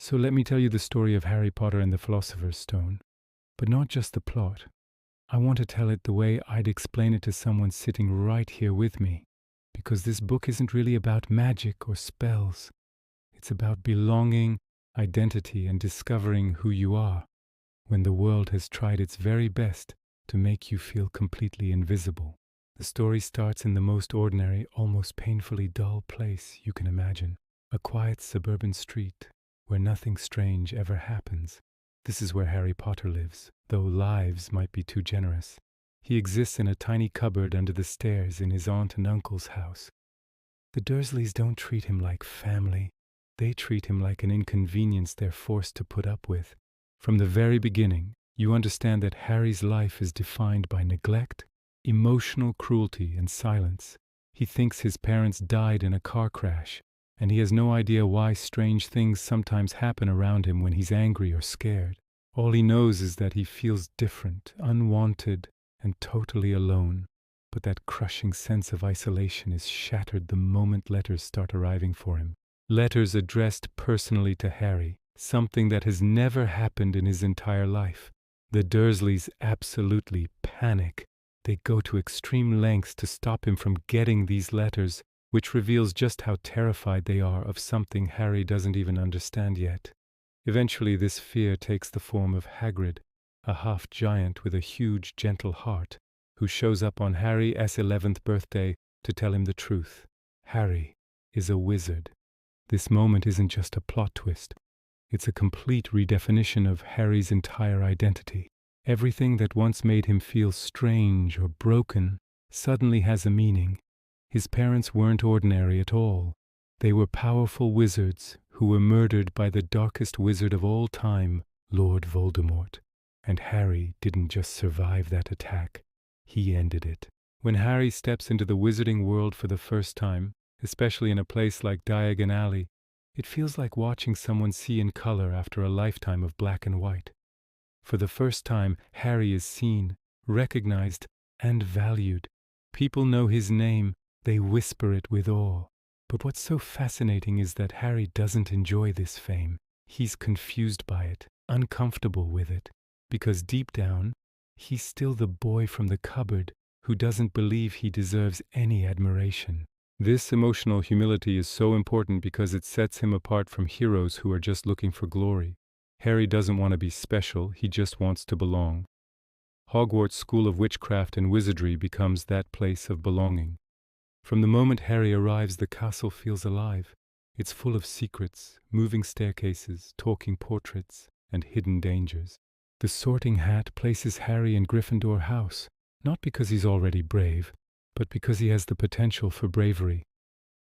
So let me tell you the story of Harry Potter and the Philosopher's Stone. But not just the plot. I want to tell it the way I'd explain it to someone sitting right here with me. Because this book isn't really about magic or spells. It's about belonging, identity, and discovering who you are when the world has tried its very best to make you feel completely invisible. The story starts in the most ordinary, almost painfully dull place you can imagine. A quiet suburban street where nothing strange ever happens. This is where Harry Potter lives, though lives might be too generous. He exists in a tiny cupboard under the stairs in his aunt and uncle's house. The Dursleys don't treat him like family. They treat him like an inconvenience they're forced to put up with. From the very beginning, you understand that Harry's life is defined by neglect, emotional cruelty, and silence. He thinks his parents died in a car crash, and he has no idea why strange things sometimes happen around him when he's angry or scared. All he knows is that he feels different, unwanted, and totally alone. But that crushing sense of isolation is shattered the moment letters start arriving for him. Letters addressed personally to Harry, something that has never happened in his entire life. The Dursleys absolutely panic. They go to extreme lengths to stop him from getting these letters, which reveals just how terrified they are of something Harry doesn't even understand yet. Eventually, this fear takes the form of Hagrid, a half-giant with a huge, gentle heart, who shows up on Harry's 11th birthday to tell him the truth. Harry is a wizard. This moment isn't just a plot twist. It's a complete redefinition of Harry's entire identity. Everything that once made him feel strange or broken suddenly has a meaning. His parents weren't ordinary at all. They were powerful wizards who were murdered by the darkest wizard of all time, Lord Voldemort. And Harry didn't just survive that attack. He ended it. When Harry steps into the wizarding world for the first time, especially in a place like Diagon Alley, it feels like watching someone see in color after a lifetime of black and white. For the first time, Harry is seen, recognized, and valued. People know his name. They whisper it with awe. But what's so fascinating is that Harry doesn't enjoy this fame. He's confused by it, uncomfortable with it, because deep down, he's still the boy from the cupboard who doesn't believe he deserves any admiration. This emotional humility is so important because it sets him apart from heroes who are just looking for glory. Harry doesn't want to be special, he just wants to belong. Hogwarts School of Witchcraft and Wizardry becomes that place of belonging. From the moment Harry arrives, the castle feels alive. It's full of secrets, moving staircases, talking portraits, and hidden dangers. The Sorting Hat places Harry in Gryffindor House, not because he's already brave, but because he has the potential for bravery.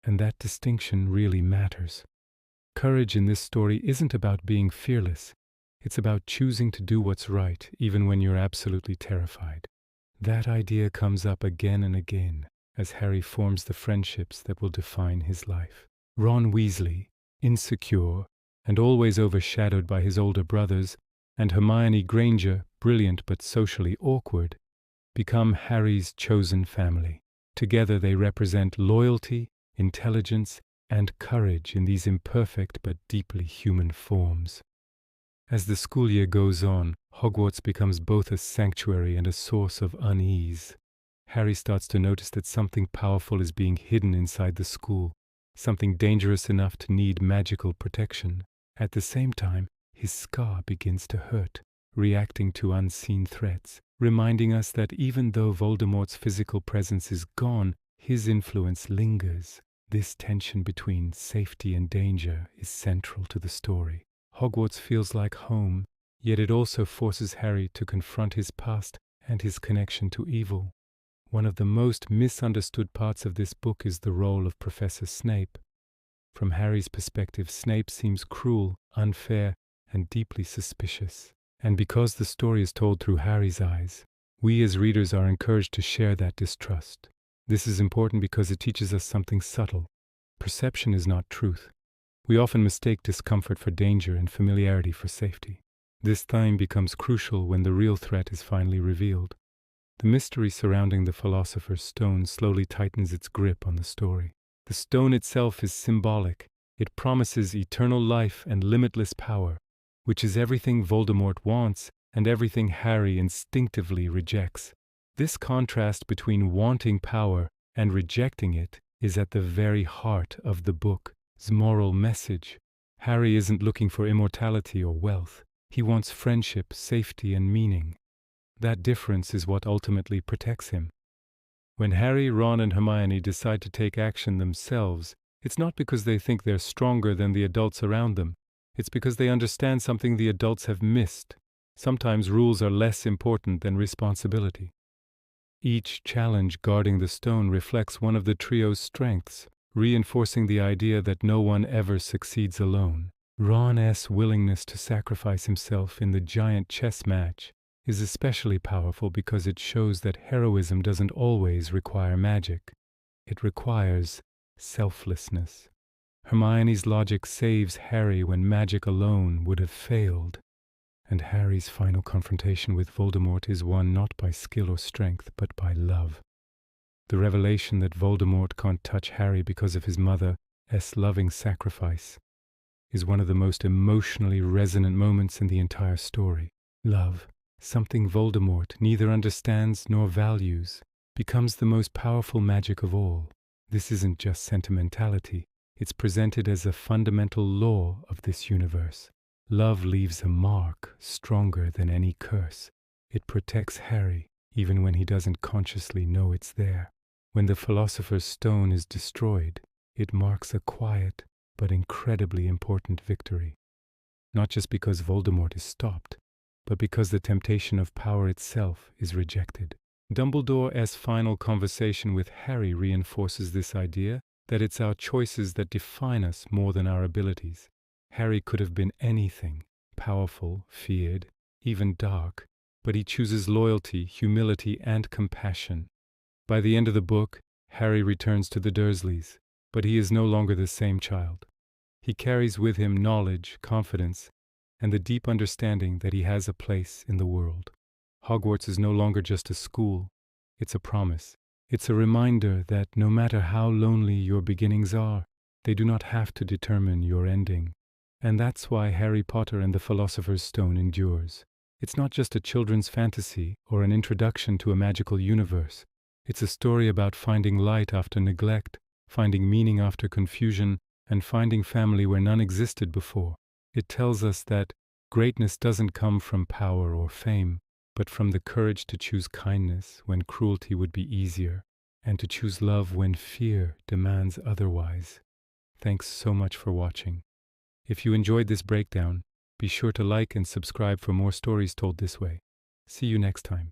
And that distinction really matters. Courage in this story isn't about being fearless. It's about choosing to do what's right, even when you're absolutely terrified. That idea comes up again and again as Harry forms the friendships that will define his life. Ron Weasley, insecure and always overshadowed by his older brothers, and Hermione Granger, brilliant but socially awkward, become Harry's chosen family. Together they represent loyalty, intelligence, and courage in these imperfect but deeply human forms. As the school year goes on, Hogwarts becomes both a sanctuary and a source of unease. Harry starts to notice that something powerful is being hidden inside the school, something dangerous enough to need magical protection. At the same time, his scar begins to hurt, reacting to unseen threats, reminding us that even though Voldemort's physical presence is gone, his influence lingers. This tension between safety and danger is central to the story. Hogwarts feels like home, yet it also forces Harry to confront his past and his connection to evil. One of the most misunderstood parts of this book is the role of Professor Snape. From Harry's perspective, Snape seems cruel, unfair, and deeply suspicious. And because the story is told through Harry's eyes, we as readers are encouraged to share that distrust. This is important because it teaches us something subtle. Perception is not truth. We often mistake discomfort for danger and familiarity for safety. This theme becomes crucial when the real threat is finally revealed. The mystery surrounding the Philosopher's Stone slowly tightens its grip on the story. The stone itself is symbolic. It promises eternal life and limitless power, which is everything Voldemort wants and everything Harry instinctively rejects. This contrast between wanting power and rejecting it is at the very heart of the book's moral message. Harry isn't looking for immortality or wealth. He wants friendship, safety, and meaning. That difference is what ultimately protects him. When Harry, Ron, and Hermione decide to take action themselves, it's not because they think they're stronger than the adults around them. It's because they understand something the adults have missed. Sometimes rules are less important than responsibility. Each challenge guarding the stone reflects one of the trio's strengths, reinforcing the idea that no one ever succeeds alone. Ron's willingness to sacrifice himself in the giant chess match is especially powerful because it shows that heroism doesn't always require magic. It requires selflessness. Hermione's logic saves Harry when magic alone would have failed, and Harry's final confrontation with Voldemort is won not by skill or strength, but by love. The revelation that Voldemort can't touch Harry because of his mother's loving sacrifice is one of the most emotionally resonant moments in the entire story. Love, something Voldemort neither understands nor values, becomes the most powerful magic of all. This isn't just sentimentality, it's presented as a fundamental law of this universe. Love leaves a mark stronger than any curse. It protects Harry, even when he doesn't consciously know it's there. When the Philosopher's Stone is destroyed, it marks a quiet but incredibly important victory. Not just because Voldemort is stopped, but because the temptation of power itself is rejected. Dumbledore's final conversation with Harry reinforces this idea that it's our choices that define us more than our abilities. Harry could have been anything, powerful, feared, even dark, but he chooses loyalty, humility, and compassion. By the end of the book, Harry returns to the Dursleys, but he is no longer the same child. He carries with him knowledge, confidence, and the deep understanding that he has a place in the world. Hogwarts is no longer just a school, it's a promise. It's a reminder that no matter how lonely your beginnings are, they do not have to determine your ending. And that's why Harry Potter and the Philosopher's Stone endures. It's not just a children's fantasy or an introduction to a magical universe. It's a story about finding light after neglect, finding meaning after confusion, and finding family where none existed before. It tells us that greatness doesn't come from power or fame, but from the courage to choose kindness when cruelty would be easier, and to choose love when fear demands otherwise. Thanks so much for watching. If you enjoyed this breakdown, be sure to like and subscribe for more stories told this way. See you next time.